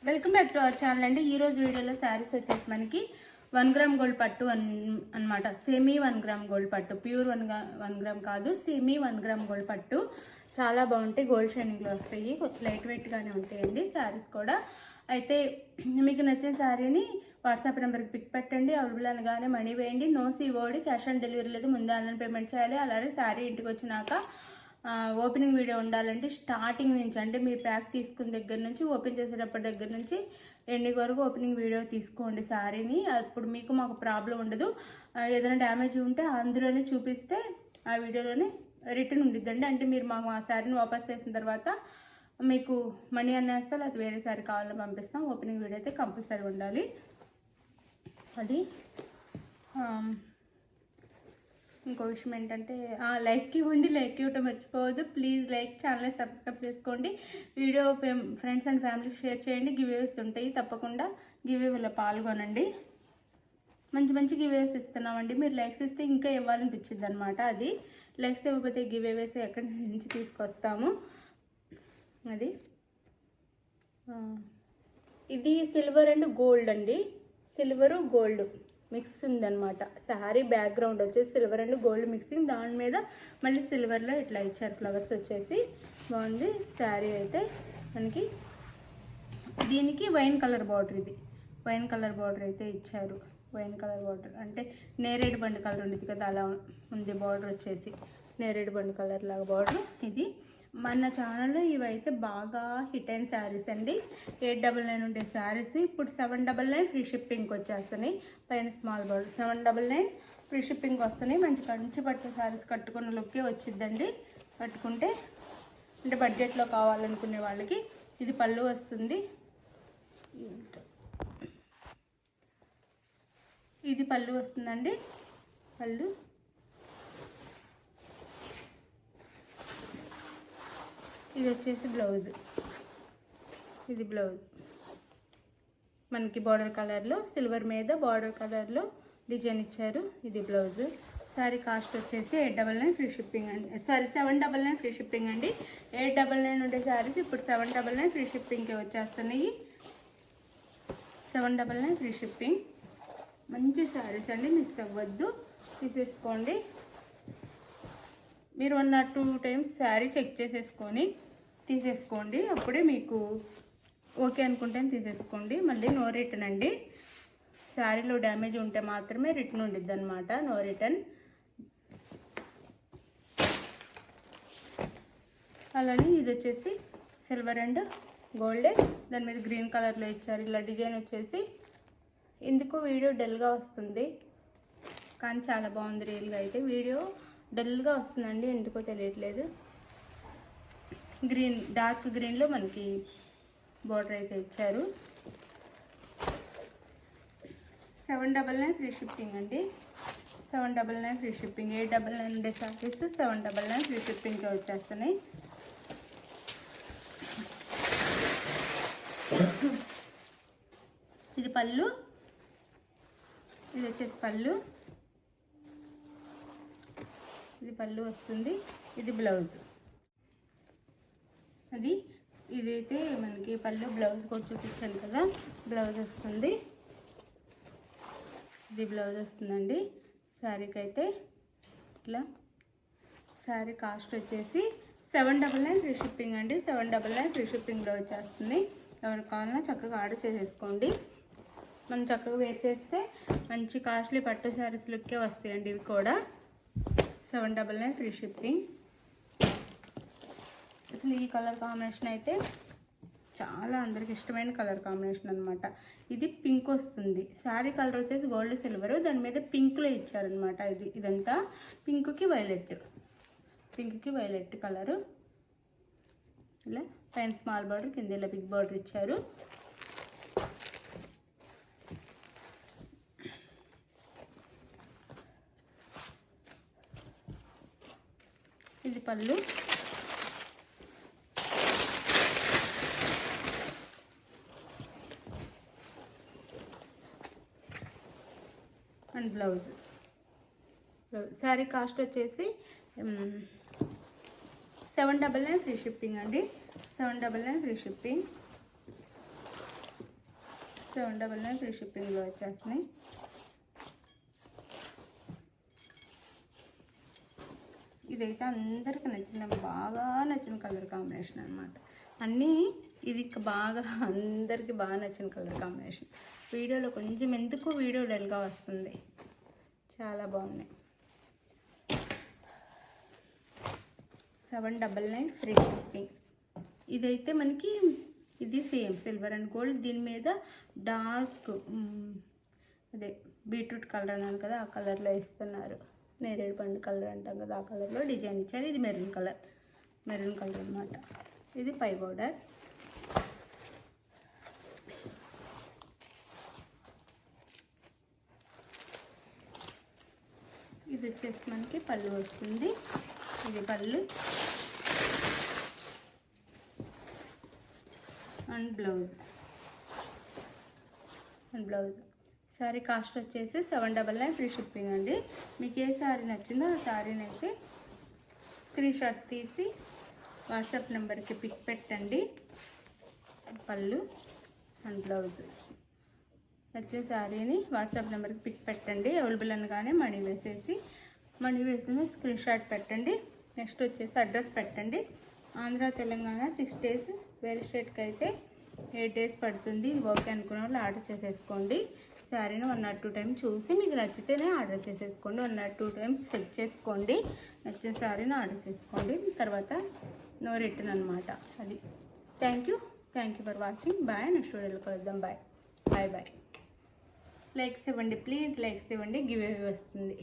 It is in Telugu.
Welcome back to our channel అండి. ఈరోజు వీడియోలో శారీస్ వచ్చేసి మనకి 1 గ్రామ్ గోల్డ్ పట్టు అనమాట. సెమీ 1 గ్రామ్ గోల్డ్ పట్టు, ప్యూర్ 1 గ్రామ్ కాదు, సెమీ 1 గ్రామ్ గోల్డ్ పట్టు. చాలా బాగుంటాయి, గోల్డ్ షైనింగ్లో వస్తాయి, లైట్ వెయిట్గానే ఉంటాయండి శారీస్ కూడా. అయితే మీకు నచ్చిన శారీని వాట్సాప్ నెంబర్కి పిక్ పెట్టండి. అవైలబుల్ అనగానే మనీ వేయండి. No COD, cash on delivery లేదు, ముందే ఆన్లైన్ పేమెంట్ చేయాలి. అలాగే శారీ ఇంటికి వచ్చినాక ఓపెనింగ్ వీడియో ఉండాలంటే స్టార్టింగ్ నుంచి, అంటే మీరు ప్యాక్ తీసుకున్న దగ్గర నుంచి ఓపెన్ చేసేటప్పటి దగ్గర నుంచి ఎండింగ్ వరకు ఓపెనింగ్ వీడియో తీసుకోండి శారీని. అప్పుడు మీకు మాకు ప్రాబ్లం ఉండదు. ఏదైనా డ్యామేజ్ ఉంటే అందులోనే చూపిస్తే ఆ వీడియోలోనే రిటర్న్ ఉండిద్దండి. అంటే మీరు మాకు ఆ శారీని వాపస్ చేసిన తర్వాత మీకు మనీ అనేస్తే అది వేరే శారీ కావాలని పంపిస్తాం. ఓపెనింగ్ వీడియో అయితే కంపల్సరీ ఉండాలి. అది ఇంకో విషయం ఏంటంటే లైక్ ఇవ్వండి, లైక్ ఇవ్వటం మర్చిపోవద్దు. ప్లీజ్ లైక్, ఛానల్ని సబ్స్క్రైబ్ చేసుకోండి. వీడియో ఫ్రెండ్స్ అండ్ ఫ్యామిలీకి షేర్ చేయండి. గివేస్ ఉంటాయి, తప్పకుండా గివేలో పాల్గొనండి. మంచి మంచి గివేస్ ఇస్తున్నామండి. మీరు లైక్స్ ఇస్తే ఇంకా ఇవ్వాలనిపించింది అనమాట. అది లైక్స్ ఇవ్వకపోతే గివేస్ ఎక్కడి నుంచి తీసుకొస్తాము. అది ఇది సిల్వర్ అండ్ గోల్డ్ అండి. సిల్వరు గోల్డ్ మిక్స్ ఉందన్నమాట. శారీ బ్యాక్గ్రౌండ్ వచ్చేసి సిల్వర్ అండ్ గోల్డ్ మిక్సింగ్, దాని మీద మళ్ళీ సిల్వర్లో ఇట్లా ఇచ్చారు ఫ్లవర్స్ వచ్చేసి. బాగుంది శారీ అయితే. మనకి దీనికి వైన్ కలర్ బార్డర్, ఇది వైన్ కలర్ బార్డర్ అయితే ఇచ్చారు. వైన్ కలర్ బార్డర్ అంటే నేరేడు బండి కలర్ ఉండేది కదా, అలా ఉంది బార్డర్ వచ్చేసి. నేరేడు బండి కలర్ లాగా బార్డర్ ఇది. మన ఛానల్లో ఇవైతే బాగా హిట్ అయిన శారీస్ అండి. 899 ఉండే శారీస్ ఇప్పుడు 799 ఫ్రీ షిప్పింగ్కి వచ్చేస్తున్నాయి. పైన స్మాల్ బార్డర్ 799 ఫ్రీ షిప్పింగ్కి వస్తున్నాయి. మంచి కంచి పట్టు శారీస్ కట్టుకున్న లుక్కే వచ్చిద్దండి. కట్టుకుంటే అంటే బడ్జెట్లో కావాలనుకునే వాళ్ళకి. ఇది పళ్ళు వస్తుంది, ఇది పళ్ళు వస్తుందండి. పళ్ళు ఇది వచ్చేసి బ్లౌజ్. ఇది బ్లౌజ్ మనకి బార్డర్ కలర్లో సిల్వర్ మీద బార్డర్ కలర్లో డిజైన్ ఇచ్చారు. ఇది బ్లౌజ్. శారీ కాస్ట్ వచ్చేసి 899 ఫ్రీ షిప్పింగ్ అండి. సారీ 799 ఫ్రీ షిప్పింగ్ అండి. 899 ఉండే శారీస్ ఇప్పుడు 799 ఫ్రీ షిప్పింగ్కి వచ్చేస్తున్నాయి. 799 ఫ్రీ షిప్పింగ్. మంచి శారీస్ అండి, మిస్ అవ్వద్దు, తీసేసుకోండి. మీరు 1 or 2 టైమ్స్ శారీ చెక్ చేసేసుకొని తీసేసుకోండి. అప్పుడే మీకు ఓకే అనుకుంటే తీసేసుకోండి. మళ్ళీ నో రిటర్న్ అండి. శారీలో డ్యామేజ్ ఉంటే మాత్రమే రిటర్న్ ఉండిద్ది అనమాట. No return. అలానే ఇది వచ్చేసి సిల్వర్ అండ్ గోల్డే, దాని మీద గ్రీన్ కలర్లో ఇచ్చారు. ఇలా డిజైన్ వచ్చేసి ఎందుకో వీడియో డల్గా వస్తుంది, కానీ చాలా బాగుంది. రియల్గా అయితే వీడియో డల్గా వస్తుందండి, ఎందుకో తెలియట్లేదు. గ్రీన్, డార్క్ గ్రీన్లో మనకి బార్డర్ అయితే ఇచ్చారు. 799 ఫ్రీ షిప్పింగ్ అండి. 799 ఫ్రీ షిప్పింగ్. 899 ఉండే శారీస్ 799 ఫ్రీ షిప్పింగ్కి వచ్చేస్తున్నాయి. ఇది పళ్ళు, ఇది వచ్చేసి పళ్ళు, ఇది పళ్ళు వస్తుంది. ఇది బ్లౌజ్. అది ఇదైతే మనకి పళ్ళు, బ్లౌజ్ కూడా చూపించాను కదా, బ్లౌజ్ వస్తుంది. ఇది బ్లౌజ్ వస్తుందండి శారీకి అయితే. ఇట్లా శారీ కాస్ట్ వచ్చేసి 799 ఫ్రీ షిప్పింగ్ అండి. 799 ఫ్రీ షిప్పింగ్లో వచ్చేస్తుంది. ఎవరికి కావాలన్నా చక్కగా ఆర్డర్ చేసేసుకోండి. మనం చక్కగా వేర్ చేస్తే మంచి కాస్ట్లీ పట్టు శారీస్ లుక్కే వస్తాయండి ఇవి కూడా. 799 ఫ్రీ షిప్పింగ్. అసలు ఈ కలర్ కాంబినేషన్ అయితే చాలా అందరికి ఇష్టమైన కలర్ కాంబినేషన్ అనమాట. ఇది పింక్ వస్తుంది. శారీ కలర్ వచ్చేసి గోల్డ్ సిల్వర్, దాని మీద పింక్లో ఇచ్చారనమాట. ఇదంతా పింక్కి వైలెట్, పింక్కి వైలెట్ కలరు. ఇలా పైన స్మాల్ బార్డర్, కింద ఇలా బిగ్ బార్డర్ ఇచ్చారు. ఇది పళ్ళు, అండ్ బ్లౌజ్. శారీ కాస్ట్ వచ్చేసి 799 ఫ్రీ షిప్పింగ్ అండి. 799 ఫ్రీ షిప్పింగ్. 799 ఫ్రీ షిప్పింగ్లో వచ్చేస్తున్నాయి. ఇదైతే అందరికి నచ్చిన, బాగా నచ్చిన కలర్ కాంబినేషన్ అనమాట. అన్నీ ఇది బాగా అందరికి బాగా నచ్చిన కలర్ కాంబినేషన్. వీడియోలో కొంచెం ఎందుకు వీడియో డల్గా వస్తుంది, చాలా బాగున్నాయి. 799 ఫ్రీ షిప్పింగ్. ఇదైతే మనకి ఇది సేమ్ సిల్వర్ అండ్ గోల్డ్. దీని మీద డార్క్ అదే బీట్రూట్ కలర్ అన్నాను కదా, ఆ కలర్లో ఇస్తున్నారు. నేరేడు పండు కలర్ అంటాం కదా, ఆ కలర్లో డిజైన్ ఇచ్చారు. ఇది మెరూన్ కలర్ అనమాట. ఇది పై బోర్డర్. ఇది వచ్చేసి మనకి పళ్ళు వస్తుంది. ఇది పళ్ళు అండ్ బ్లౌజ్. శారీ కాస్ట్ వచ్చేసి 799 ఫ్రీ షిప్పింగ్ అండి. మీకు ఏ శారీ నచ్చిందో ఆ శారీని అయితే స్క్రీన్ షాట్ తీసి వాట్సాప్ నెంబర్కి పిక్ పెట్టండి. పళ్ళు అండ్ బ్లౌజ్ నచ్చిన శారీని వాట్సాప్ నెంబర్కి పిక్ పెట్టండి. అవైలబుల్ అనగానే మనీ వేసిన స్క్రీన్ షాట్ పెట్టండి. నెక్స్ట్ వచ్చేసి అడ్రస్ పెట్టండి. ఆంధ్ర తెలంగాణ 6 డేస్, వేరే స్టేట్కి అయితే 8 డేస్ పడుతుంది. ఇది ఓకే అనుకున్న వాళ్ళు ఆర్డర్ చేసేసుకోండి. శారీని 1 or 2 టైమ్స్ చూసి మీకు నచ్చితేనే ఆర్డర్ చేసేసుకోండి. 1 or 2 టైమ్స్ చెక్ చేసుకోండి. నచ్చిన శారీని ఆర్డర్ చేసుకోండి. తర్వాత నో రిటర్న్ అనమాట. అది thank you for watching. Bye. Next వీడియోలో కలుద్దాం. బాయ్. లైక్స్ ఇవ్వండి ప్లీజ్, లైక్స్ ఇవ్వండి. గివ్ అవే వస్తుంది.